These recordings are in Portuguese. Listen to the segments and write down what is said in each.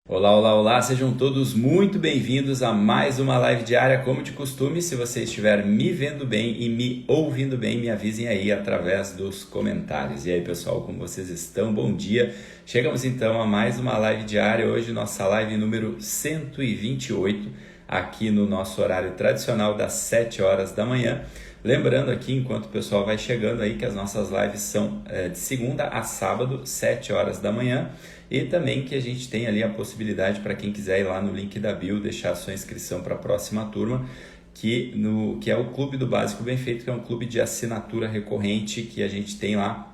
Olá, olá, olá, sejam todos muito bem-vindos a mais uma live diária, como de costume. Se você estiver me vendo bem e me ouvindo bem, me avisem aí através dos comentários. E aí, pessoal, como vocês estão? Bom dia! Chegamos então a mais uma live diária, hoje nossa live número 128, aqui no nosso horário tradicional das 7 horas da manhã. Lembrando aqui, enquanto o pessoal vai chegando aí, que as nossas lives são de segunda a sábado, 7 horas da manhã. E também que a gente tem ali a possibilidade para quem quiser ir lá no link da bio, deixar a sua inscrição para a próxima turma, que é o Clube do Básico Bem Feito, que é um clube de assinatura recorrente que a gente tem lá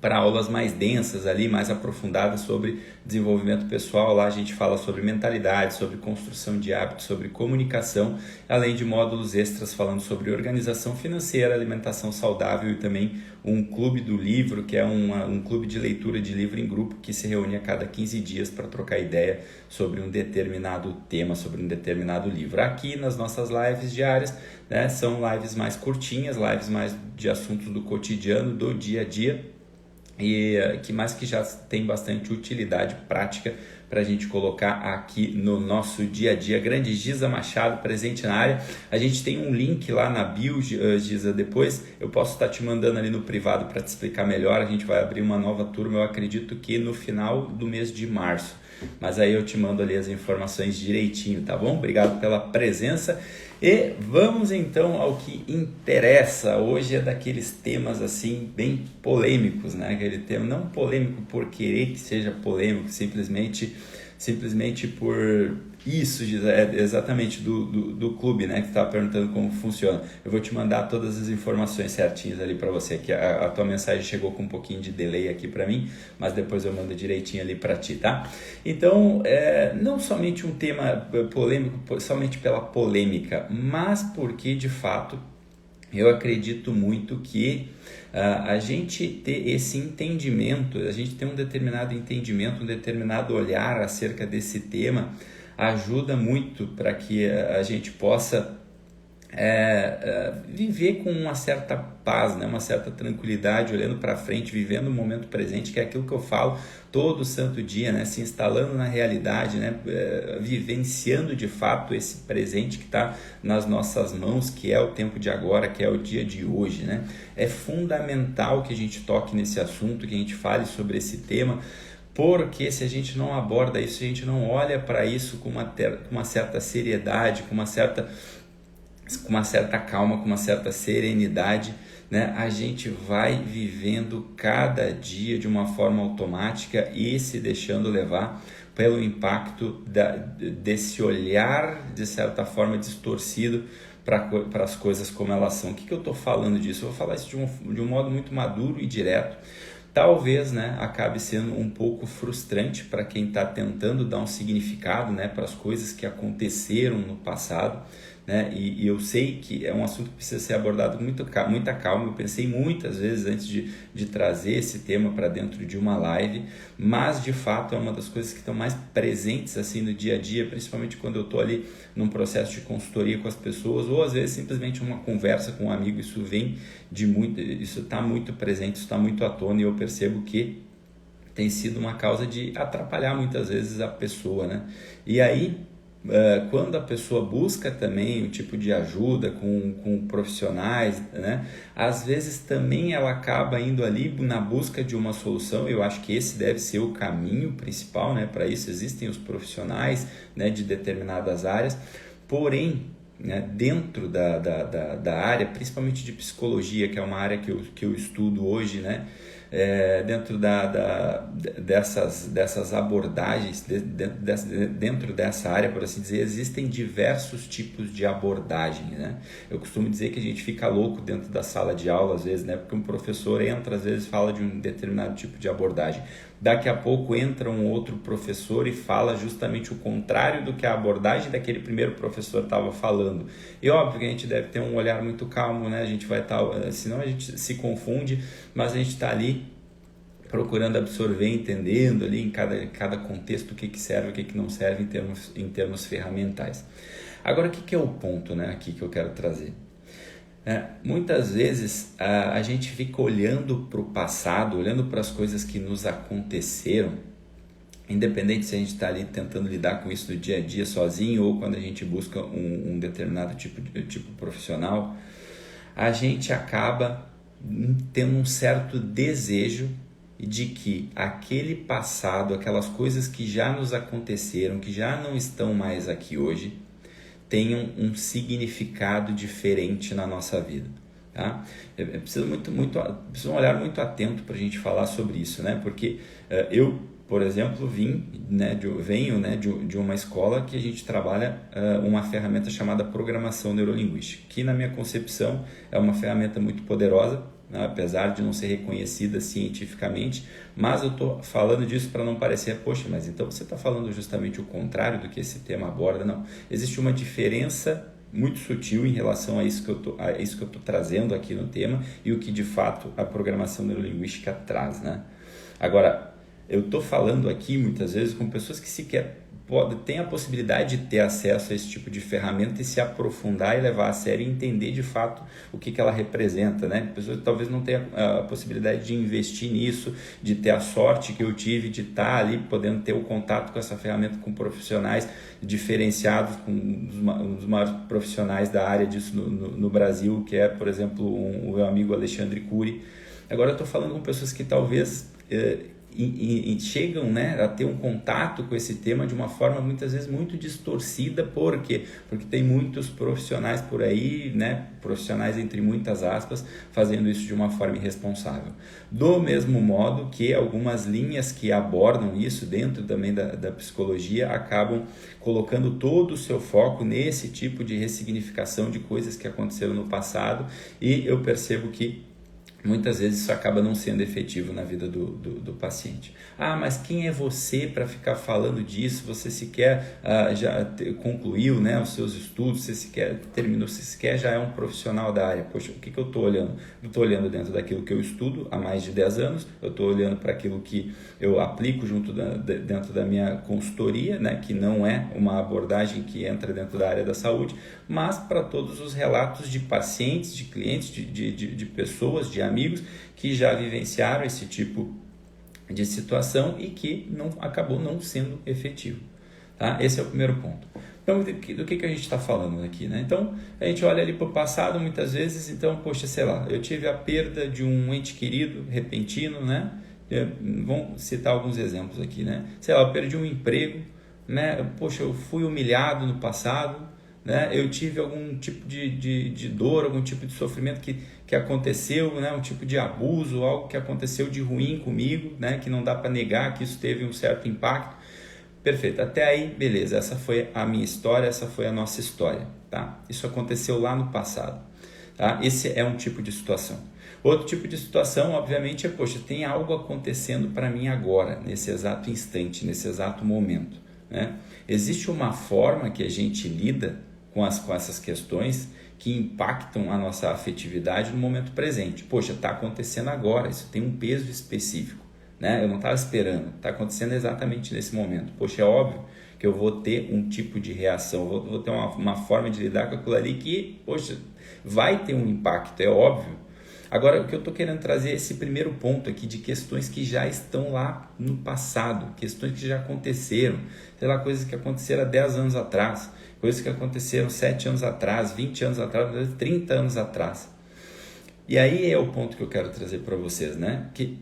para aulas mais densas ali, mais aprofundadas sobre desenvolvimento pessoal. Lá a gente fala sobre mentalidade, sobre construção de hábitos, sobre comunicação, além de módulos extras falando sobre organização financeira, alimentação saudável e também um clube do livro, que é um clube de leitura de livro em grupo que se reúne a cada 15 dias para trocar ideia sobre um determinado tema, sobre um determinado livro. Aqui nas nossas lives diárias, né, são lives mais curtinhas, lives mais de assuntos do cotidiano, do dia a dia, e que já tem bastante utilidade prática para a gente colocar aqui no nosso dia a dia. Grande Giza Machado, presente na área. A gente tem um link lá na bio, Giza, depois eu posso estar te mandando ali no privado para te explicar melhor. A gente vai abrir uma nova turma, eu acredito que no final do mês de março, mas aí eu te mando ali as informações direitinho, tá bom? Obrigado pela presença. E vamos então ao que interessa. Hoje é daqueles temas assim bem polêmicos, né? Aquele tema não polêmico por querer que seja polêmico, simplesmente por isso, exatamente do clube, né? Que estava perguntando como funciona. Eu vou te mandar todas as informações certinhas ali para você, que a tua mensagem chegou com um pouquinho de delay aqui para mim, mas depois eu mando direitinho ali para ti, tá? Então, não somente um tema polêmico, somente pela polêmica, mas porque de fato eu acredito muito que a gente ter esse entendimento, a gente ter um determinado entendimento, um determinado olhar acerca desse tema, ajuda muito para que a gente possa viver com uma certa paz, né? Uma certa tranquilidade, olhando para frente, vivendo o momento presente, que é aquilo que eu falo todo santo dia, né? Se instalando na realidade, né? Vivenciando de fato esse presente que está nas nossas mãos, que é o tempo de agora, que é o dia de hoje, né? É fundamental que a gente toque nesse assunto, que a gente fale sobre esse tema, porque se a gente não aborda isso, se a gente não olha para isso com uma certa seriedade, com uma certa calma, com uma certa serenidade, né, a gente vai vivendo cada dia de uma forma automática e se deixando levar pelo impacto desse olhar, de certa forma, distorcido para as coisas como elas são. O que eu estou falando disso? Eu vou falar isso de um modo muito maduro e direto. Talvez, né, acabe sendo um pouco frustrante para quem está tentando dar um significado, né, para as coisas que aconteceram no passado, né, e eu sei que é um assunto que precisa ser abordado com muita calma. Eu pensei muitas vezes antes de trazer esse tema para dentro de uma live, mas de fato é uma das coisas que estão mais presentes assim no dia a dia, principalmente quando eu estou ali num processo de consultoria com as pessoas, ou às vezes simplesmente uma conversa com um amigo. Isso está muito presente, isso está muito à tona, e eu percebo que tem sido uma causa de atrapalhar muitas vezes a pessoa, né? E aí, quando a pessoa busca também um tipo de ajuda com profissionais, né, às vezes também ela acaba indo ali na busca de uma solução. Eu acho que esse deve ser o caminho principal, né? Para isso existem os profissionais, né, de determinadas áreas, porém, né, dentro da área, principalmente de psicologia, que é uma área que eu estudo hoje, né, dentro dessas abordagens, dentro dessa área, por assim dizer, existem diversos tipos de abordagens, né? Eu costumo dizer que a gente fica louco dentro da sala de aula, às vezes, né? Porque um professor entra, às vezes fala de um determinado tipo de abordagem. Daqui a pouco entra um outro professor e fala justamente o contrário do que a abordagem daquele primeiro professor estava falando. E óbvio que a gente deve ter um olhar muito calmo, né? A gente vai estar, senão a gente se confunde, mas a gente está ali procurando absorver, entendendo ali em cada contexto o que serve, o que não serve em termos ferramentais. Agora, o que é o ponto, né, aqui que eu quero trazer? Muitas vezes a gente fica olhando para o passado, olhando para as coisas que nos aconteceram, independente se a gente está ali tentando lidar com isso no dia a dia sozinho ou quando a gente busca um determinado tipo profissional, a gente acaba tendo um certo desejo de que aquele passado, aquelas coisas que já nos aconteceram, que já não estão mais aqui hoje, tenham um significado diferente na nossa vida. Tá? Precisa um olhar muito atento para a gente falar sobre isso, né? Porque eu, por exemplo, venho de uma escola que a gente trabalha uma ferramenta chamada programação neurolinguística, que na minha concepção é uma ferramenta muito poderosa, né? Apesar de não ser reconhecida cientificamente, mas eu estou falando disso para não parecer, poxa, mas então você está falando justamente o contrário do que esse tema aborda. Não, existe uma diferença muito sutil em relação a isso que eu tô trazendo aqui no tema e o que de fato a programação neurolinguística traz, né? Agora, eu estou falando aqui muitas vezes com pessoas que sequer têm a possibilidade de ter acesso a esse tipo de ferramenta e se aprofundar e levar a sério e entender de fato o que ela representa, né? Pessoas que talvez não tenham a possibilidade de investir nisso, de ter a sorte que eu tive de estar ali podendo ter o contato com essa ferramenta com profissionais diferenciados, com um dos maiores profissionais da área disso no Brasil, que é, por exemplo, o meu amigo Alexandre Cury. Agora eu estou falando com pessoas que talvez e chegam, né, a ter um contato com esse tema de uma forma muitas vezes muito distorcida. Por quê? Porque tem muitos profissionais por aí, né, profissionais entre muitas aspas, fazendo isso de uma forma irresponsável. Do mesmo modo que algumas linhas que abordam isso dentro também da psicologia acabam colocando todo o seu foco nesse tipo de ressignificação de coisas que aconteceram no passado, e eu percebo que muitas vezes isso acaba não sendo efetivo na vida do paciente. Ah, mas quem é você para ficar falando disso? Você sequer já concluiu, né, os seus estudos, você sequer terminou, você sequer já é um profissional da área. Poxa, o que eu estou olhando? Eu estou olhando dentro daquilo que eu estudo há mais de 10 anos, eu estou olhando para aquilo que eu aplico dentro da minha consultoria, né, que não é uma abordagem que entra dentro da área da saúde, mas para todos os relatos de pacientes, de clientes, de pessoas, de amigos que já vivenciaram esse tipo de situação e que acabou não sendo efetivo. Tá? Esse é o primeiro ponto. Então, do que a gente está falando aqui, né? Então, a gente olha ali para o passado muitas vezes, então, poxa, sei lá, eu tive a perda de um ente querido repentino, né? Vamos citar alguns exemplos aqui, né? Sei lá, eu perdi um emprego, né? Poxa, eu fui humilhado no passado, né? Eu tive algum tipo de dor, algum tipo de sofrimento que aconteceu, né? Um tipo de abuso, algo que aconteceu de ruim comigo, né? Que não dá para negar que isso teve um certo impacto. Perfeito, até aí, beleza, essa foi a minha história, essa foi a nossa história, tá? Isso aconteceu lá no passado, tá? Esse é um tipo de situação. Outro tipo de situação, obviamente, é, poxa, tem algo acontecendo para mim agora, nesse exato instante, nesse exato momento, né? Existe uma forma que a gente lida com essas questões que impactam a nossa afetividade no momento presente. Poxa, está acontecendo agora, isso tem um peso específico, né? Eu não estava esperando, está acontecendo exatamente nesse momento. Poxa, é óbvio que eu vou ter um tipo de reação, vou ter uma forma de lidar com aquilo ali que, poxa, vai ter um impacto, é óbvio. Agora, o que eu estou querendo trazer é esse primeiro ponto aqui de questões que já estão lá no passado, questões que já aconteceram, sei lá, coisas que aconteceram há 10 anos atrás, coisas que aconteceram 7 anos atrás, 20 anos atrás, 30 anos atrás. E aí é o ponto que eu quero trazer para vocês, né? Que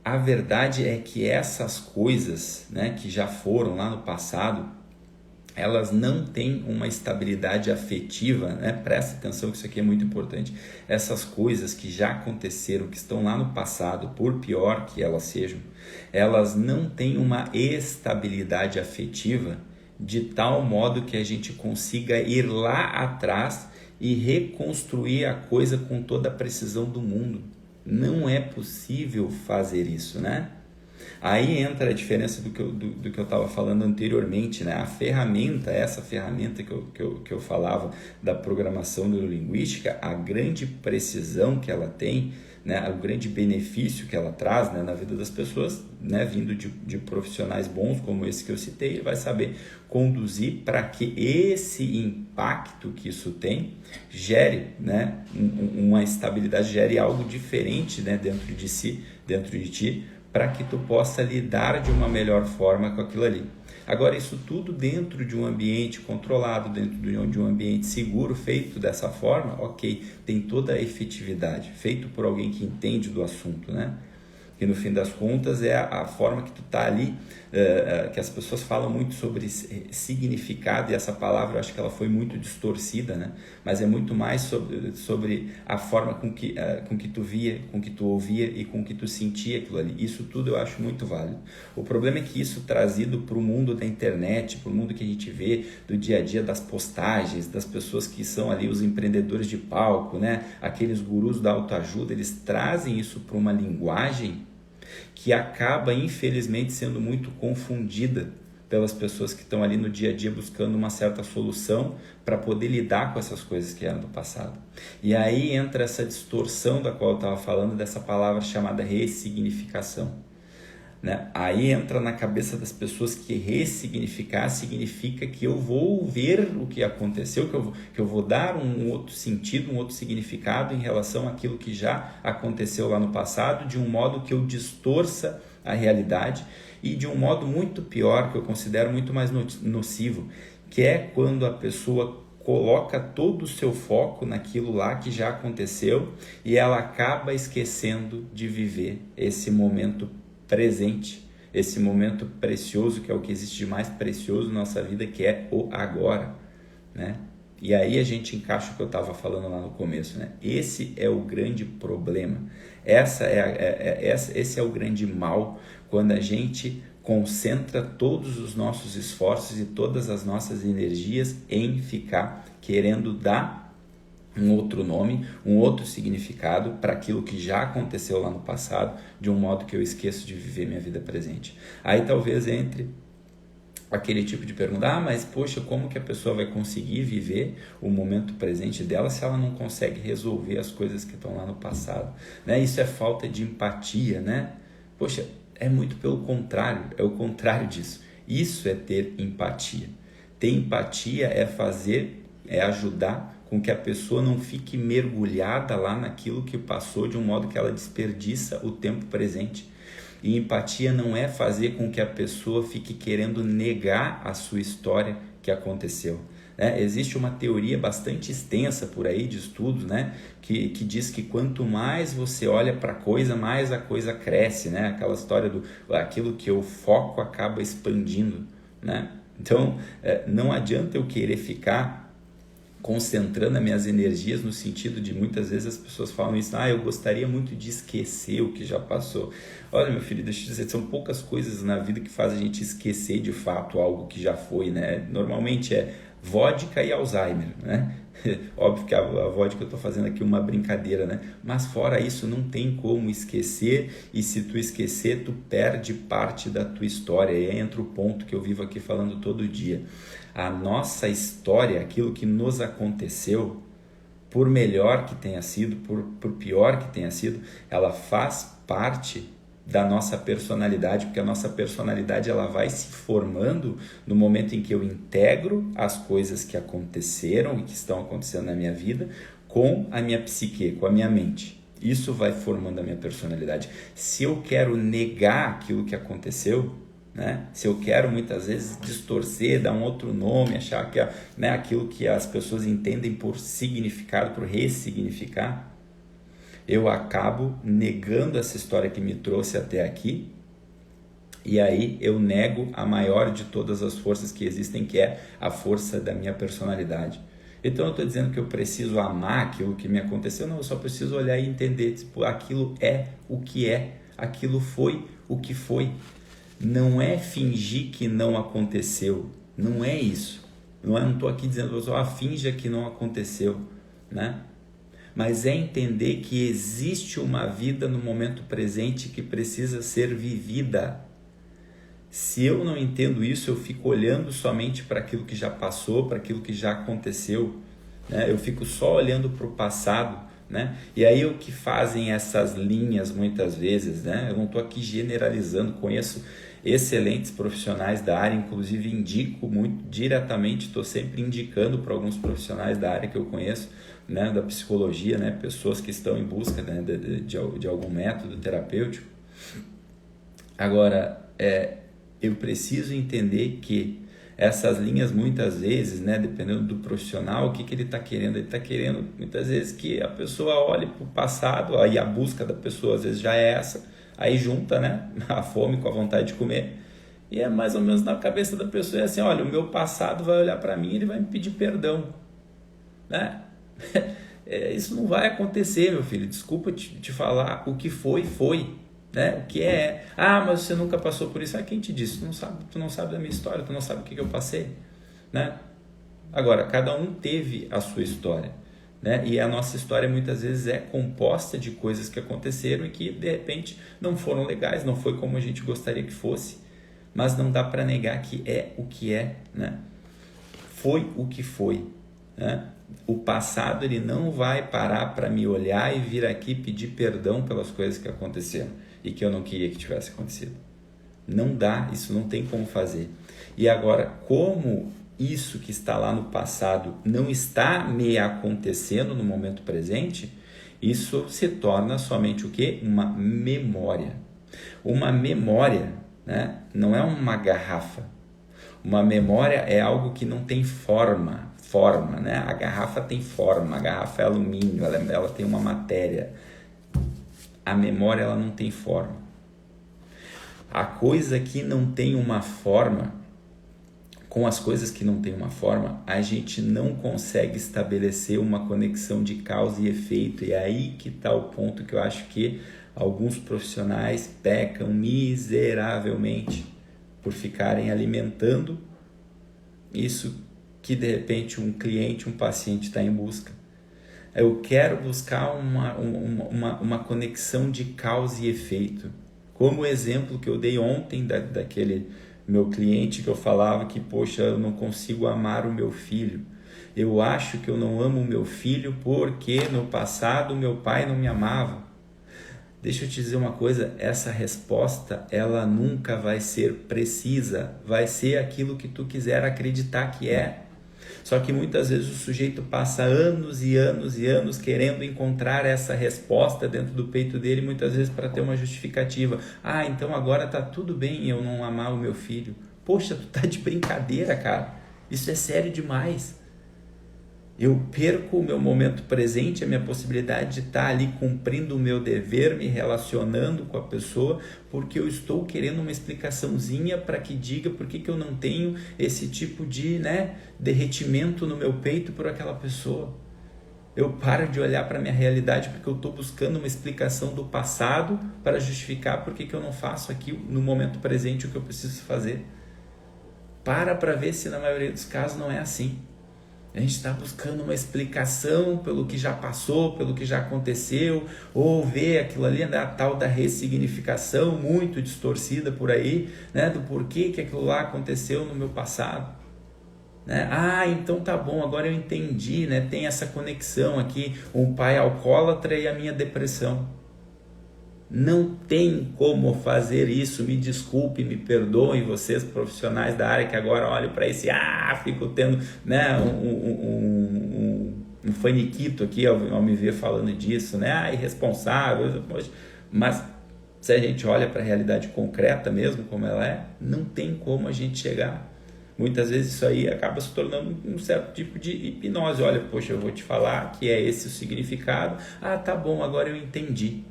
a verdade é que essas coisas, né, que já foram lá no passado, elas não têm uma estabilidade afetiva, né? Presta atenção que isso aqui é muito importante. Essas coisas que já aconteceram, que estão lá no passado, por pior que elas sejam, elas não têm uma estabilidade afetiva de tal modo que a gente consiga ir lá atrás e reconstruir a coisa com toda a precisão do mundo. Não é possível fazer isso, né? Aí entra a diferença do que eu estava falando anteriormente, né? A ferramenta, essa ferramenta que eu falava da programação neurolinguística, a grande precisão que ela tem, né? O grande benefício que ela traz, né, na vida das pessoas, né, vindo de profissionais bons como esse que eu citei, ele vai saber conduzir para que esse impacto que isso tem gere, né, uma estabilidade, gere algo diferente, né, dentro de si, dentro de ti, para que tu possa lidar de uma melhor forma com aquilo ali. Agora, isso tudo dentro de um ambiente controlado, dentro de um ambiente seguro, feito dessa forma, ok, tem toda a efetividade, feito por alguém que entende do assunto, né? Que no fim das contas é a forma que tu tá ali, que as pessoas falam muito sobre significado, e essa palavra eu acho que ela foi muito distorcida, né? Mas é muito mais sobre a forma com que tu via, com que tu ouvia e com que tu sentia aquilo ali. Isso tudo eu acho muito válido. O problema é que isso trazido para o mundo da internet, para o mundo que a gente vê do dia a dia, das postagens, das pessoas que são ali os empreendedores de palco, né? Aqueles gurus da autoajuda, eles trazem isso para uma linguagem que acaba, infelizmente, sendo muito confundida pelas pessoas que estão ali no dia a dia buscando uma certa solução para poder lidar com essas coisas que eram do passado. E aí entra essa distorção da qual eu estava falando, dessa palavra chamada ressignificação, né? Aí entra na cabeça das pessoas que ressignificar significa que eu vou ver o que aconteceu, que eu vou dar um outro sentido, um outro significado em relação àquilo que já aconteceu lá no passado, de um modo que eu distorça a realidade e de um modo muito pior, que eu considero muito mais nocivo, que é quando a pessoa coloca todo o seu foco naquilo lá que já aconteceu e ela acaba esquecendo de viver esse momento presente, esse momento precioso, que é o que existe de mais precioso na nossa vida, que é o agora, né? E aí a gente encaixa o que eu estava falando lá no começo, né? Esse é o grande problema, esse é o grande mal, quando a gente concentra todos os nossos esforços e todas as nossas energias em ficar querendo dar um outro nome, um outro significado para aquilo que já aconteceu lá no passado, de um modo que eu esqueço de viver minha vida presente. Aí talvez entre aquele tipo de pergunta, mas poxa, como que a pessoa vai conseguir viver o momento presente dela se ela não consegue resolver as coisas que estão lá no passado, né? Isso é falta de empatia, né? Poxa, é muito pelo contrário, é o contrário disso. Isso é ter empatia. Ter empatia é ajudar com que a pessoa não fique mergulhada lá naquilo que passou, de um modo que ela desperdiça o tempo presente. E empatia não é fazer com que a pessoa fique querendo negar a sua história que aconteceu, né? Existe uma teoria bastante extensa por aí de estudos, né? que diz que quanto mais você olha para a coisa, mais a coisa cresce, né? Aquela história aquilo que eu foco acaba expandindo, né? Então, não adianta eu querer ficar concentrando as minhas energias no sentido de, muitas vezes as pessoas falam isso, eu gostaria muito de esquecer o que já passou. Olha, meu filho, deixa eu dizer, são poucas coisas na vida que fazem a gente esquecer de fato algo que já foi, né? Normalmente é vodka e Alzheimer, né? Óbvio que a vodka eu estou fazendo aqui uma brincadeira, né? Mas fora isso não tem como esquecer, e se tu esquecer, tu perde parte da tua história. E aí entra o ponto que eu vivo aqui falando todo dia. A nossa história, aquilo que nos aconteceu, por melhor que tenha sido, por pior que tenha sido, ela faz parte da nossa personalidade, porque a nossa personalidade ela vai se formando no momento em que eu integro as coisas que aconteceram e que estão acontecendo na minha vida com a minha psique, com a minha mente. Isso vai formando a minha personalidade. Se eu quero negar aquilo que aconteceu, né? Se eu quero muitas vezes distorcer, dar um outro nome, achar que aquilo que as pessoas entendem por significado, por ressignificar, eu acabo negando essa história que me trouxe até aqui, e aí eu nego a maior de todas as forças que existem, que é a força da minha personalidade. Então eu estou dizendo que eu preciso amar aquilo que me aconteceu? Não, eu só preciso olhar e entender, tipo, aquilo é o que é, aquilo foi o que foi. Não é fingir que não aconteceu, não é isso. Não estou aqui dizendo, finja que não aconteceu, né? Mas é entender que existe uma vida no momento presente que precisa ser vivida. Se eu não entendo isso, eu fico olhando somente para aquilo que já passou, para aquilo que já aconteceu, né? Eu fico só olhando para o passado, né? E aí o que fazem essas linhas muitas vezes, né? Eu não estou aqui generalizando, conheço excelentes profissionais da área, inclusive indico muito diretamente, estou sempre indicando para alguns profissionais da área que eu conheço, né, da psicologia, né, pessoas que estão em busca, né, de algum método terapêutico, Agora, eu preciso entender que essas linhas muitas vezes, né, dependendo do profissional, o que ele está querendo? Ele está querendo muitas vezes que a pessoa olhe para o passado, aí a busca da pessoa às vezes já é essa, aí junta, né, a fome com a vontade de comer, e é mais ou menos na cabeça da pessoa, é assim, olha, o meu passado vai olhar para mim e ele vai me pedir perdão, né? Isso não vai acontecer, meu filho, desculpa te falar, o que foi, né? O que mas você nunca passou por isso. Quem te disse? Tu não sabe da minha história, tu não sabe o que eu passei, né? Agora, cada um teve a sua história, né? E a nossa história muitas vezes é composta de coisas que aconteceram e que de repente não foram legais, não foi como a gente gostaria que fosse, mas não dá para negar que é o que é, né? Foi o que foi, né? O passado ele não vai parar para me olhar e vir aqui pedir perdão pelas coisas que aconteceram e que eu não queria que tivesse acontecido. Não dá, isso não tem como fazer. E agora, como isso que está lá no passado não está me acontecendo no momento presente, isso se torna somente o quê? Uma memória. Uma memória, né, não é uma garrafa. Uma memória é algo que não tem forma, né? A garrafa tem forma, a garrafa é alumínio, ela tem uma matéria. A memória ela não tem forma. A coisa que não tem uma forma, com as coisas que não tem uma forma, a gente não consegue estabelecer uma conexão de causa e efeito. E é aí que está o ponto que eu acho que alguns profissionais pecam miseravelmente por ficarem alimentando isso que de repente um cliente, um paciente está em busca. Eu quero buscar uma conexão de causa e efeito. Como o exemplo que eu dei ontem daquele meu cliente que eu falava que, poxa, eu não consigo amar o meu filho. Eu acho que eu não amo o meu filho porque no passado meu pai não me amava. Deixa eu te dizer uma coisa, essa resposta ela nunca vai ser precisa, vai ser aquilo que tu quiser acreditar que é. Só que muitas vezes o sujeito passa anos e anos e anos querendo encontrar essa resposta dentro do peito dele, muitas vezes para ter uma justificativa. Então agora tá tudo bem eu não amar o meu filho. Poxa, tu tá de brincadeira, cara. Isso é sério demais. Eu perco o meu momento presente, a minha possibilidade de estar ali cumprindo o meu dever, me relacionando com a pessoa, porque eu estou querendo uma explicaçãozinha para que diga por que eu não tenho esse tipo de derretimento no meu peito por aquela pessoa. Eu paro de olhar para a minha realidade porque eu estou buscando uma explicação do passado para justificar por que eu não faço aqui no momento presente o que eu preciso fazer. Para ver se na maioria dos casos não é assim. A gente está buscando uma explicação pelo que já passou, pelo que já aconteceu, ou ver aquilo ali, a tal da ressignificação muito distorcida por aí, né, do porquê que aquilo lá aconteceu no meu passado. Né? Então tá bom, agora eu entendi, né? Tem essa conexão aqui, um pai alcoólatra e a minha depressão. Não tem como fazer isso, me desculpe, me perdoem vocês profissionais da área que agora olham para isso e fico tendo um faniquito aqui ao me ver falando disso, né? Irresponsável, mas se a gente olha para a realidade concreta mesmo, como ela é, não tem como a gente chegar. Muitas vezes isso aí acaba se tornando um certo tipo de hipnose. Olha, poxa, eu vou te falar que é esse o significado. Tá bom, agora eu entendi.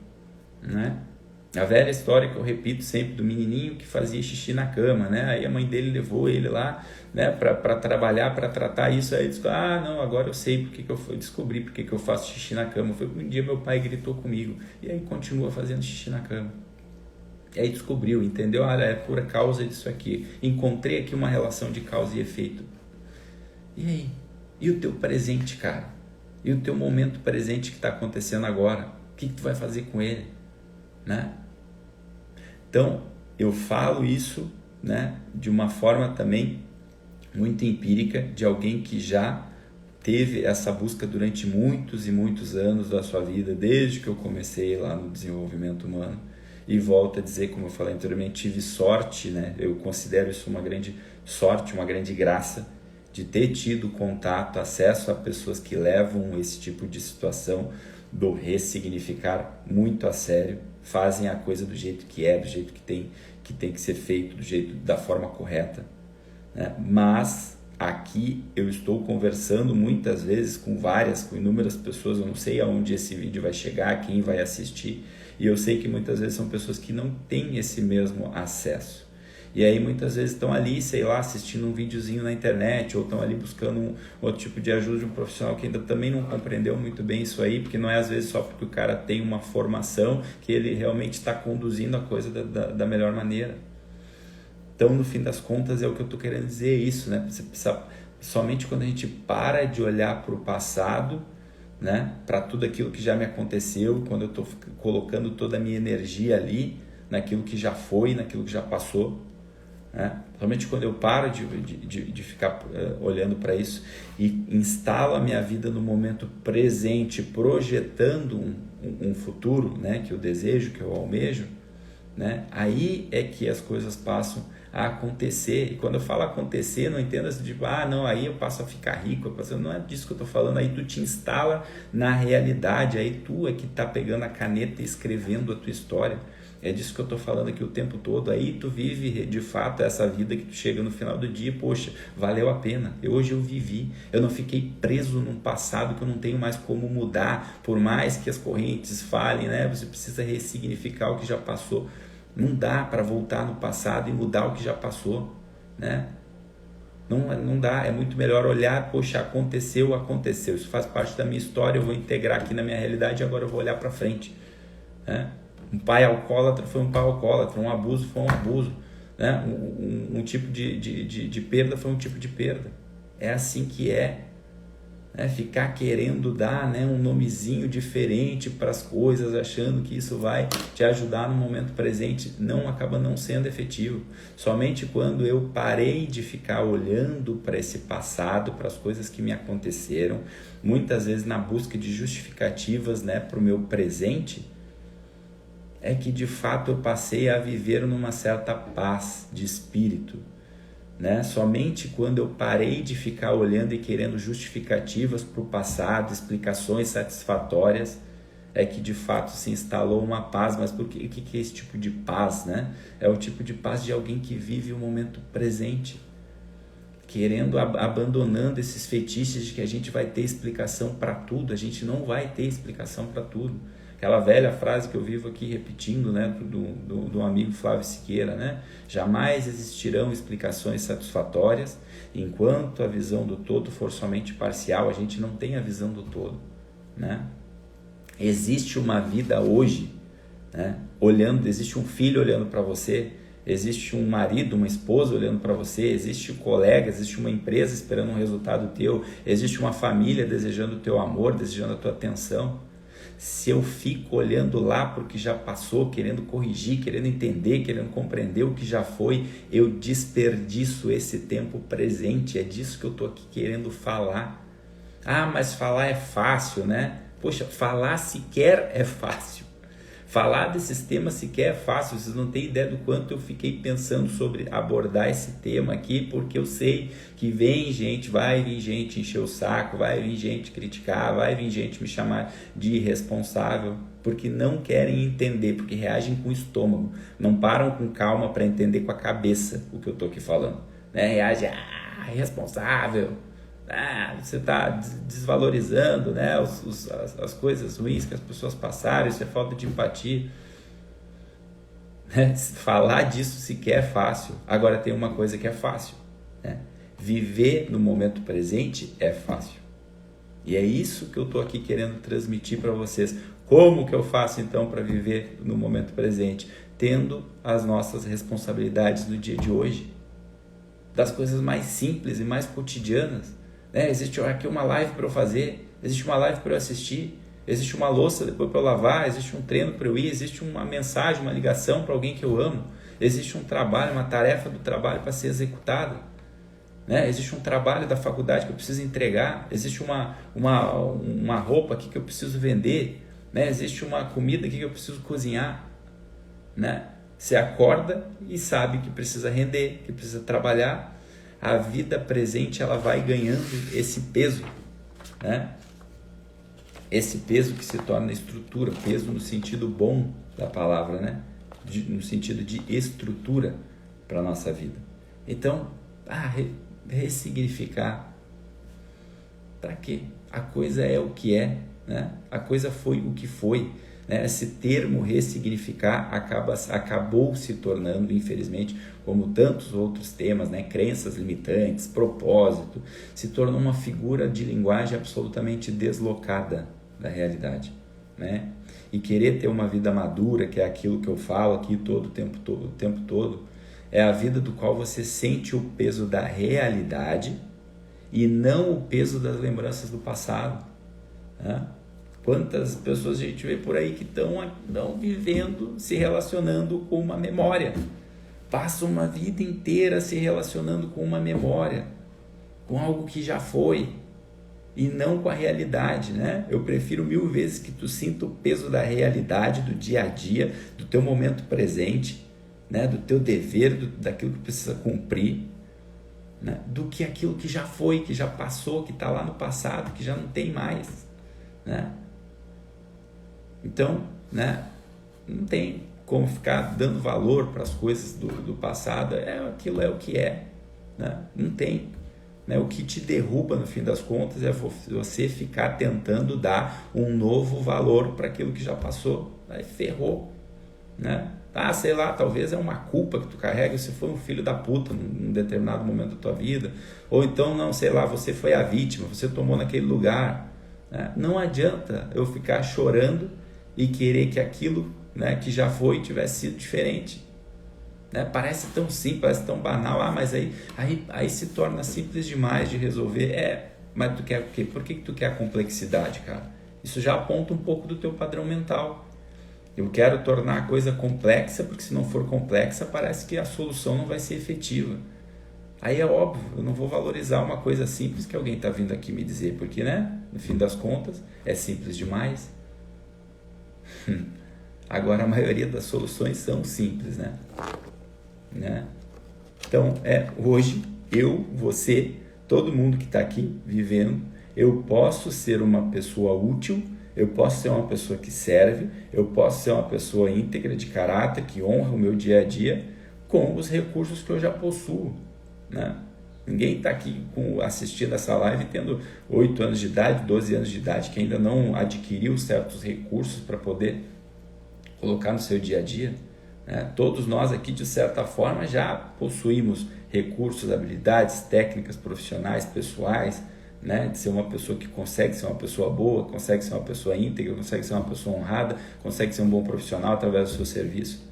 Né? A velha história que eu repito sempre do menininho que fazia xixi na cama, né? Aí a mãe dele levou ele lá, né, para trabalhar, para tratar isso. Aí ele disse, não, agora eu sei porque que eu descobri porque que eu faço xixi na cama. Foi um dia meu pai gritou comigo e aí continua fazendo xixi na cama. E aí descobriu, entendeu? É por causa disso aqui. Encontrei aqui uma relação de causa e efeito. E aí? E o teu presente, cara? E o teu momento presente que está acontecendo agora? O que tu vai fazer com ele? Né? Então, eu falo isso, né, de uma forma também muito empírica, de alguém que já teve essa busca durante muitos e muitos anos da sua vida, desde que eu comecei lá no desenvolvimento humano. E volto a dizer, como eu falei anteriormente, tive sorte, né? Eu considero isso uma grande sorte, uma grande graça de ter tido contato, acesso a pessoas que levam esse tipo de situação do ressignificar muito a sério, fazem a coisa do jeito que é, do jeito que tem que ser feito, da forma correta, né? Mas aqui eu estou conversando muitas vezes com inúmeras pessoas, eu não sei aonde esse vídeo vai chegar, quem vai assistir, e eu sei que muitas vezes são pessoas que não têm esse mesmo acesso. E aí muitas vezes estão ali, sei lá, assistindo um videozinho na internet, ou estão ali buscando um outro tipo de ajuda de um profissional que ainda também não compreendeu muito bem isso aí, porque não é às vezes só porque o cara tem uma formação que ele realmente está conduzindo a coisa da melhor maneira. Então, no fim das contas, é o que eu estou querendo dizer isso, né? Você precisa, somente quando a gente para de olhar para o passado, né? Para tudo aquilo que já me aconteceu, quando eu estou colocando toda a minha energia ali, naquilo que já foi, naquilo que já passou, né? Somente quando eu paro de ficar olhando para isso e instalo a minha vida no momento presente, projetando um futuro, né? Que eu desejo, que eu almejo, né? Aí é que as coisas passam a acontecer. E quando eu falo acontecer, não entenda de não, aí eu passo a ficar rico, não é disso que eu estou falando. Aí tu te instala na realidade, aí tu é que está pegando a caneta e escrevendo a tua história. É disso que eu estou falando aqui o tempo todo. Aí tu vive de fato essa vida que tu chega no final do dia, poxa, valeu a pena. Hoje eu vivi, eu não fiquei preso num passado que eu não tenho mais como mudar, por mais que as correntes falem, né? Você precisa ressignificar o que já passou. Não dá para voltar no passado e mudar o que já passou, né? Não dá, é muito melhor olhar, poxa, aconteceu, isso faz parte da minha história, eu vou integrar aqui na minha realidade e agora eu vou olhar para frente, né? Um pai alcoólatra foi um pai alcoólatra, um abuso foi um abuso, né? Um tipo de perda foi um tipo de perda. É assim que é, né? Ficar querendo dar, né, um nomezinho diferente para as coisas, achando que isso vai te ajudar no momento presente, acaba não sendo efetivo. Somente quando eu parei de ficar olhando para esse passado, para as coisas que me aconteceram, muitas vezes na busca de justificativas, né, para o meu presente, é que de fato eu passei a viver numa certa paz de espírito, né? Somente quando eu parei de ficar olhando e querendo justificativas para o passado, explicações satisfatórias, é que de fato se instalou uma paz. Mas o que é esse tipo de paz, né? É o tipo de paz de alguém que vive o momento presente, abandonando esses fetiches de que a gente vai ter explicação para tudo. A gente não vai ter explicação para tudo. Aquela velha frase que eu vivo aqui repetindo, né, do amigo Flávio Siqueira, né? Jamais existirão explicações satisfatórias enquanto a visão do todo for somente parcial. A gente não tem a visão do todo, né? Existe uma vida hoje, né? Existe um filho olhando para você, existe um marido, uma esposa olhando para você, existe um colega, existe uma empresa esperando um resultado teu, existe uma família desejando o teu amor, desejando a tua atenção. Se eu fico olhando lá para o que já passou, querendo corrigir, querendo entender, querendo compreender o que já foi, eu desperdiço esse tempo presente. É disso que eu estou aqui querendo falar. Mas falar é fácil, né? Poxa, falar sequer é fácil. Falar desses temas sequer é fácil. Vocês não têm ideia do quanto eu fiquei pensando sobre abordar esse tema aqui, porque eu sei que vai vir gente encher o saco, vai vir gente criticar, vai vir gente me chamar de irresponsável, porque não querem entender, porque reagem com o estômago, não param com calma para entender com a cabeça o que eu estou aqui falando, né? Reage, irresponsável, você está desvalorizando, né, as coisas ruins que as pessoas passaram, isso é falta de empatia. Falar disso sequer é fácil. Agora tem uma coisa que é fácil, né? Viver no momento presente é fácil. E é isso que eu estou aqui querendo transmitir para vocês. Como que eu faço então para viver no momento presente? Tendo as nossas responsabilidades no dia de hoje, das coisas mais simples e mais cotidianas. Existe aqui uma live para eu fazer, existe uma live para eu assistir, existe uma louça depois para eu lavar, existe um treino para eu ir, existe uma mensagem, uma ligação para alguém que eu amo, existe um trabalho, uma tarefa do trabalho para ser executada, né? Existe um trabalho da faculdade que eu preciso entregar, existe uma roupa aqui que eu preciso vender, né? Existe uma comida aqui que eu preciso cozinhar, né? Você acorda e sabe que precisa render, que precisa trabalhar. A vida presente ela vai ganhando esse peso, né? Esse peso que se torna estrutura, peso no sentido bom da palavra, né? No sentido de estrutura para a nossa vida. Então, ressignificar. Para quê? A coisa é o que é, né? A coisa foi o que foi. Né? Esse termo ressignificar acabou se tornando, infelizmente, como tantos outros temas, né? Crenças limitantes, propósito, se tornou uma figura de linguagem absolutamente deslocada da realidade, né? E querer ter uma vida madura, que é aquilo que eu falo aqui o tempo todo, é a vida do qual você sente o peso da realidade e não o peso das lembranças do passado, né? Quantas pessoas a gente vê por aí que estão vivendo, se relacionando com uma memória, passam uma vida inteira se relacionando com uma memória, com algo que já foi, e não com a realidade, né? Eu prefiro 1000 vezes que tu sinta o peso da realidade, do dia a dia, do teu momento presente, né? Do teu dever, daquilo que precisa cumprir, né? Do que aquilo que já foi, que já passou, que está lá no passado, que já não tem mais, né? Então, né? Não tem como ficar dando valor para as coisas do passado, aquilo é o que é, né? Não tem. Né? O que te derruba no fim das contas é você ficar tentando dar um novo valor para aquilo que já passou. Aí ferrou, né? Sei lá, talvez é uma culpa que tu carrega, você foi um filho da puta num determinado momento da tua vida, ou então, não, sei lá, você foi a vítima, você tomou naquele lugar, né? Não adianta eu ficar chorando e querer que aquilo, né, que já foi tivesse sido diferente, né? Parece tão simples, parece tão banal, mas aí se torna simples demais de resolver. Mas tu quer o quê? Por que tu quer a complexidade, cara? Isso já aponta um pouco do teu padrão mental. Eu quero tornar a coisa complexa, porque se não for complexa, parece que a solução não vai ser efetiva. Aí é óbvio, eu não vou valorizar uma coisa simples que alguém está vindo aqui me dizer, porque, né, no fim das contas, é simples demais. Agora, a maioria das soluções são simples, né? Então, hoje, eu, você, todo mundo que está aqui vivendo, eu posso ser uma pessoa útil, eu posso ser uma pessoa que serve, eu posso ser uma pessoa íntegra de caráter, que honra o meu dia a dia, com os recursos que eu já possuo, né? Ninguém está aqui assistindo essa live tendo 8 anos de idade, 12 anos de idade, que ainda não adquiriu certos recursos para poder colocar no seu dia a dia. Todos nós aqui, de certa forma, já possuímos recursos, habilidades, técnicas profissionais, pessoais, né? De ser uma pessoa que consegue ser uma pessoa boa, consegue ser uma pessoa íntegra, consegue ser uma pessoa honrada, consegue ser um bom profissional através do seu serviço.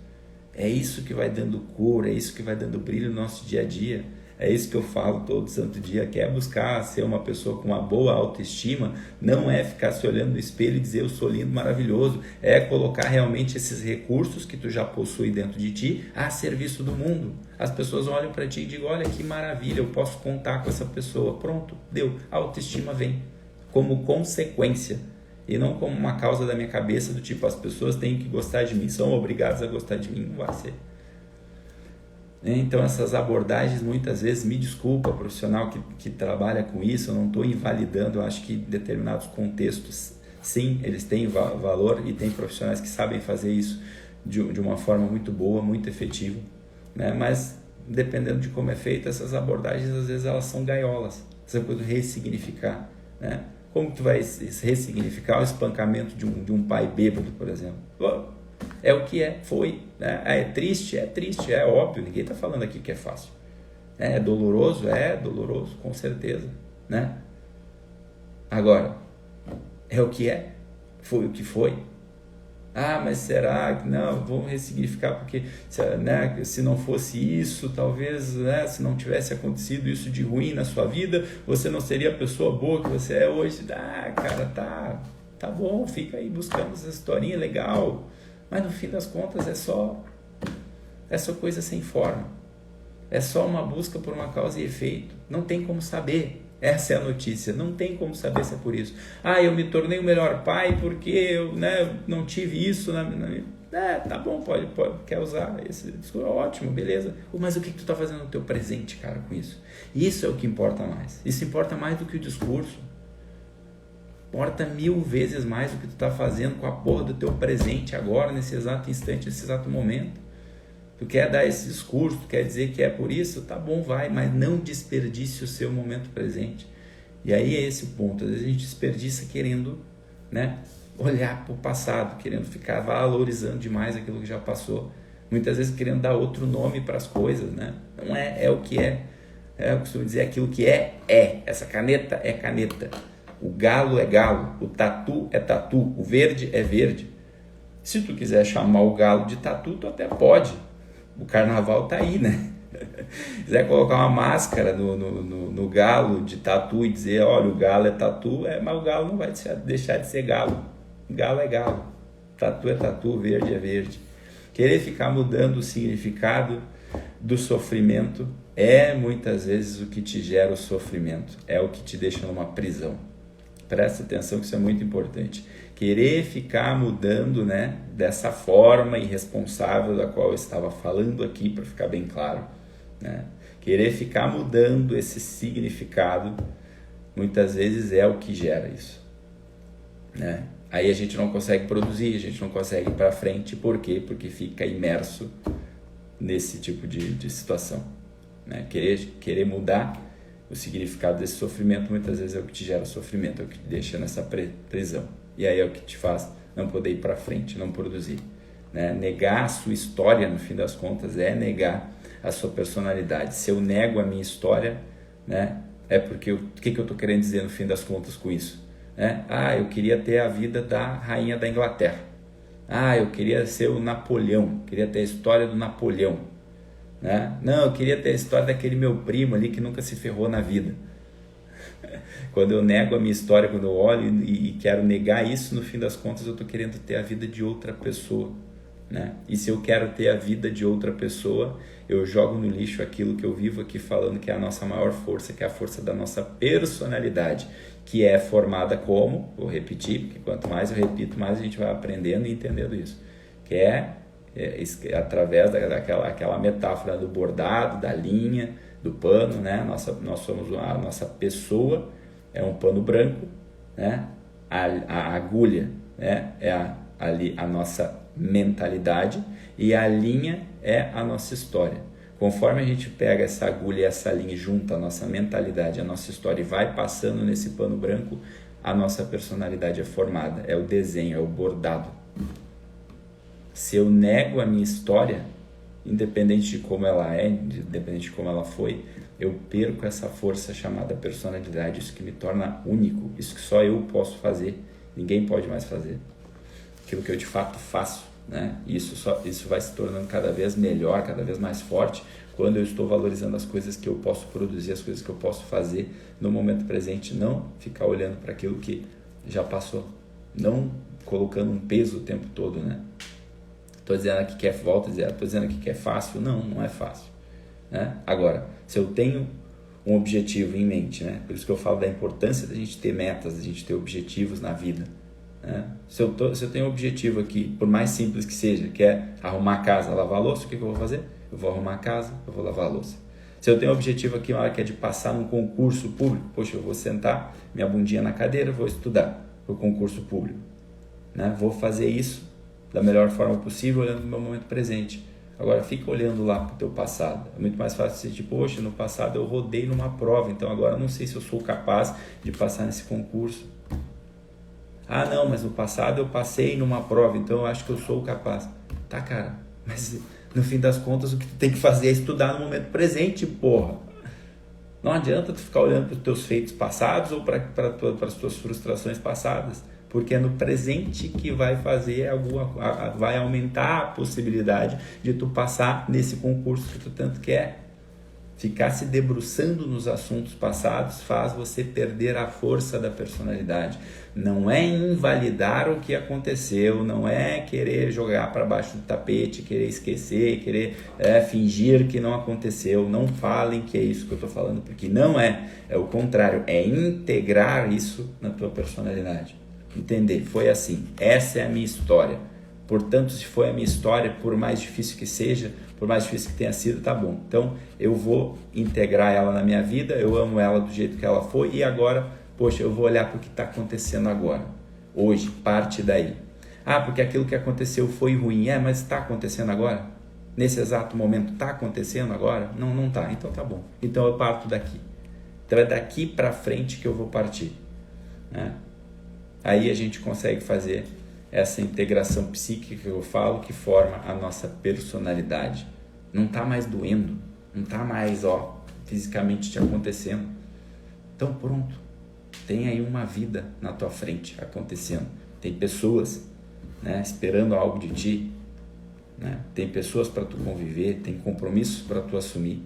É isso que vai dando cor, é isso que vai dando brilho no nosso dia a dia. É isso que eu falo todo santo dia, que é buscar ser uma pessoa com uma boa autoestima, não é ficar se olhando no espelho e dizer eu sou lindo, maravilhoso, é colocar realmente esses recursos que tu já possui dentro de ti a serviço do mundo. As pessoas olham para ti e digam, olha que maravilha, eu posso contar com essa pessoa. Pronto, deu, a autoestima vem como consequência e não como uma causa da minha cabeça do tipo, as pessoas têm que gostar de mim, são obrigadas a gostar de mim, não vai ser. Então essas abordagens muitas vezes, me desculpa, profissional que trabalha com isso, eu não estou invalidando, eu acho que em determinados contextos sim, eles têm valor e tem profissionais que sabem fazer isso de uma forma muito boa, muito efetiva, né? Mas dependendo de como é feita, essas abordagens às vezes elas são gaiolas, essa coisa de ressignificar, né? Como tu vai ressignificar o espancamento de um pai bêbado, por exemplo? É o que foi, né? É triste, é óbvio, ninguém está falando aqui que é fácil. É doloroso, com certeza, né? Agora, é o que foi o que foi. Mas será que não? Vamos ressignificar, porque, né, se não fosse isso, talvez, né, se não tivesse acontecido isso de ruim na sua vida, você não seria a pessoa boa que você é hoje. Cara, tá bom, fica aí buscando essa historinha legal. Mas no fim das contas é só coisa sem forma. É só uma busca por uma causa e efeito. Não tem como saber. Essa é a notícia. Não tem como saber se é por isso. Eu me tornei o melhor pai porque eu, né, não tive isso. Tá bom, pode, quer usar esse discurso, ótimo, beleza. Mas o que tu tá fazendo no teu presente, cara, com isso? Isso é o que importa mais. Isso importa mais do que o discurso. importa 1000 vezes mais o que tu tá fazendo com a porra do teu presente agora, nesse exato instante, nesse exato momento. Tu quer dar esse discurso, tu quer dizer que é por isso, tá bom, vai, mas não desperdice o seu momento presente. E aí é esse o ponto, às vezes a gente desperdiça querendo, né, olhar para o passado, querendo ficar valorizando demais aquilo que já passou, muitas vezes querendo dar outro nome para as coisas, né? Não é o que é. Eu costumo dizer, aquilo que é. Essa caneta é caneta, o galo é galo, o tatu é tatu, o verde é verde. Se tu quiser chamar o galo de tatu, tu até pode, o carnaval tá aí, né? Se quiser colocar uma máscara no galo de tatu e dizer, olha, o galo é tatu, mas o galo não vai deixar de ser galo. Galo é galo, tatu é tatu, verde é verde. Querer ficar mudando o significado do sofrimento é muitas vezes o que te gera o sofrimento, é o que te deixa numa prisão. Presta atenção que isso é muito importante. Querer ficar mudando, né, dessa forma irresponsável da qual eu estava falando aqui, para ficar bem claro, né? Querer ficar mudando esse significado muitas vezes é o que gera isso, né? Aí a gente não consegue produzir, a gente não consegue ir para frente. Por quê? Porque fica imerso nesse tipo de situação, né? Querer mudar o significado desse sofrimento muitas vezes é o que te gera sofrimento, é o que te deixa nessa prisão. E aí é o que te faz não poder ir para frente, não produzir, né? Negar a sua história, no fim das contas, é negar a sua personalidade. Se eu nego a minha história, né, é porque o que eu estou querendo dizer no fim das contas com isso? Né? Eu queria ter a vida da rainha da Inglaterra. Eu queria ser o Napoleão, queria ter a história do Napoleão, né? Não, eu queria ter a história daquele meu primo ali que nunca se ferrou na vida. Quando eu nego a minha história, quando eu olho e quero negar isso, no fim das contas eu estou querendo ter a vida de outra pessoa, né? E se eu quero ter a vida de outra pessoa, eu jogo no lixo aquilo que eu vivo aqui falando que é a nossa maior força, que é a força da nossa personalidade, que é formada como, vou repetir, porque quanto mais eu repito, mais a gente vai aprendendo e entendendo isso, que é através daquela metáfora do bordado, da linha, do pano, né? Nós somos a nossa pessoa, é um pano branco, né? A agulha, né, é a nossa mentalidade e a linha é a nossa história. Conforme a gente pega essa agulha e essa linha e junta a nossa mentalidade, a nossa história e vai passando nesse pano branco, a nossa personalidade é formada, é o desenho, é o bordado. Se eu nego a minha história, independente de como ela é, independente de como ela foi, eu perco essa força chamada personalidade, isso que me torna único, isso que só eu posso fazer, ninguém pode mais fazer. Aquilo que eu de fato faço, né? Isso vai se tornando cada vez melhor, cada vez mais forte, quando eu estou valorizando as coisas que eu posso produzir, as coisas que eu posso fazer no momento presente, não ficar olhando para aquilo que já passou, não colocando um peso o tempo todo, né? Estou dizendo aqui que é estou dizendo aqui que é fácil, não é fácil, né? Agora, se eu tenho um objetivo em mente, né? Por isso que eu falo da importância da gente ter metas, da gente ter objetivos na vida, né? Se eu tenho um objetivo aqui, por mais simples que seja, que é arrumar a casa, lavar a louça, o que eu vou fazer? Eu vou arrumar a casa, eu vou lavar a louça. Se eu tenho um objetivo aqui, uma hora que é de passar num concurso público, poxa, eu vou sentar minha bundinha na cadeira, vou estudar para o concurso público, né? Vou fazer isso da melhor forma possível, olhando no meu momento presente. Agora, fica olhando lá para o teu passado. É muito mais fácil você dizer, poxa, no passado eu rodei numa prova, então agora eu não sei se eu sou capaz de passar nesse concurso. Não, mas no passado eu passei numa prova, então eu acho que eu sou capaz. Tá, cara, mas no fim das contas o que tu tem que fazer é estudar no momento presente, porra. Não adianta tu ficar olhando para os teus feitos passados ou para as tuas frustrações passadas, porque é no presente que vai vai aumentar a possibilidade de tu passar nesse concurso que tu tanto quer. Ficar se debruçando nos assuntos passados faz você perder a força da personalidade. Não é invalidar o que aconteceu, não é querer jogar para baixo do tapete, querer esquecer, querer fingir que não aconteceu. Não falem que é isso que eu estou falando, porque não é. É o contrário, é integrar isso na tua personalidade. Entender, foi assim, essa é a minha história. Portanto, se foi a minha história, por mais difícil que seja, por mais difícil que tenha sido, tá bom. Então, eu vou integrar ela na minha vida, eu amo ela do jeito que ela foi e agora Poxa, eu vou olhar para o que está acontecendo agora, hoje, parte daí. Ah, porque aquilo que aconteceu foi ruim. Mas está acontecendo agora? Nesse exato momento está acontecendo agora? Não, não está. Então tá bom. Então eu parto daqui. Então é daqui para frente que eu vou partir, né? Aí a gente consegue fazer essa integração psíquica que eu falo, que forma a nossa personalidade. Não está mais doendo, não está mais fisicamente te acontecendo. Então pronto, tem aí uma vida na tua frente acontecendo. Tem pessoas, né, esperando algo de ti, né? Tem pessoas para tu conviver, tem compromissos para tu assumir,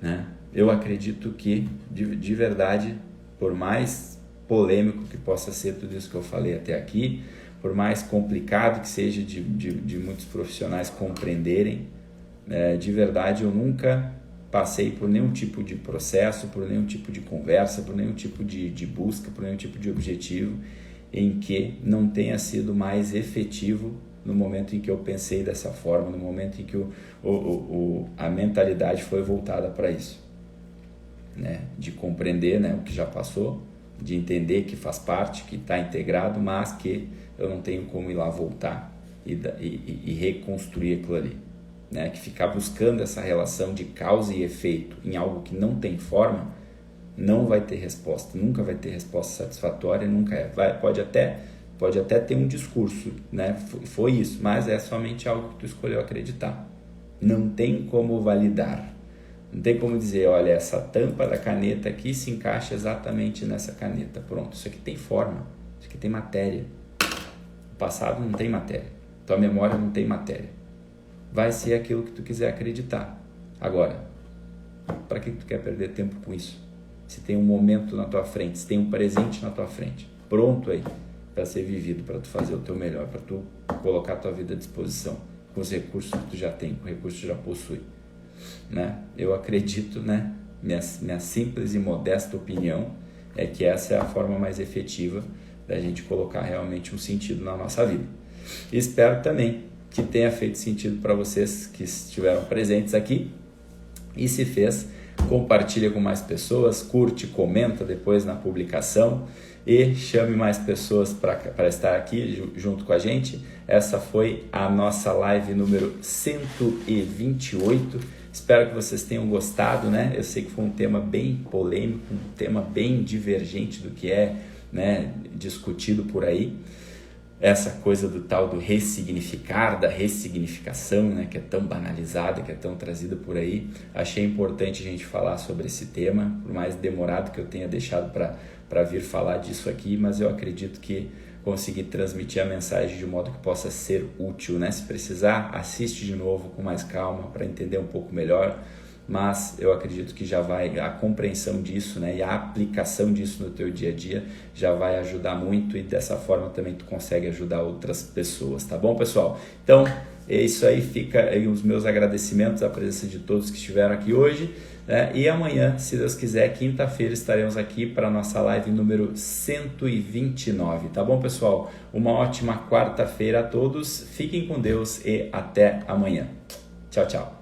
né? Eu acredito que, de verdade, por mais polêmico que possa ser tudo isso que eu falei até aqui, por mais complicado que seja de muitos profissionais compreenderem, de verdade eu nunca passei por nenhum tipo de processo, por nenhum tipo de conversa, por nenhum tipo de busca, por nenhum tipo de objetivo em que não tenha sido mais efetivo no momento em que eu pensei dessa forma, no momento em que a mentalidade foi voltada para isso, né? De compreender, né, o que já passou, de entender que faz parte, que está integrado, mas que eu não tenho como ir lá voltar e reconstruir aquilo ali, né? Que ficar buscando essa relação de causa e efeito em algo que não tem forma, não vai ter resposta, nunca vai ter resposta satisfatória, nunca é. Pode até ter um discurso, né? Foi isso, mas é somente algo que tu escolheu acreditar. Não tem como validar. Não tem como dizer, olha, essa tampa da caneta aqui se encaixa exatamente nessa caneta. Pronto, isso aqui tem forma, isso aqui tem matéria. O passado não tem matéria, tua memória não tem matéria. Vai ser aquilo que tu quiser acreditar. Agora, para que tu quer perder tempo com isso? Se tem um momento na tua frente, se tem um presente na tua frente, pronto aí para ser vivido, para tu fazer o teu melhor, para tu colocar a tua vida à disposição, com os recursos que tu já tem, com os recursos que tu já possui, né? Eu acredito, né? Minha simples e modesta opinião é que essa é a forma mais efetiva da gente colocar realmente um sentido na nossa vida. E espero também que tenha feito sentido para vocês que estiveram presentes aqui, e se fez, compartilha com mais pessoas, curte, comenta depois na publicação e chame mais pessoas para estar aqui junto com a gente. Essa foi a nossa live número 128. Espero que vocês tenham gostado, né? Eu sei que foi um tema bem polêmico, um tema bem divergente do que é, né, discutido por aí. Essa coisa do tal do ressignificar, da ressignificação, né, que é tão banalizada, que é tão trazida por aí. Achei importante a gente falar sobre esse tema, por mais demorado que eu tenha deixado para vir falar disso aqui, mas eu acredito que consegui transmitir a mensagem de modo que possa ser útil, né? Se precisar, assiste de novo com mais calma para entender um pouco melhor, mas eu acredito que já vai, a compreensão disso, né, e a aplicação disso no teu dia a dia já vai ajudar muito, e dessa forma também tu consegue ajudar outras pessoas, tá bom, pessoal? Então, é isso aí, fica aí os meus agradecimentos à presença de todos que estiveram aqui hoje, né? E amanhã, se Deus quiser, quinta-feira, estaremos aqui para a nossa live número 129, tá bom, pessoal? Uma ótima quarta-feira a todos, fiquem com Deus e até amanhã. Tchau, tchau.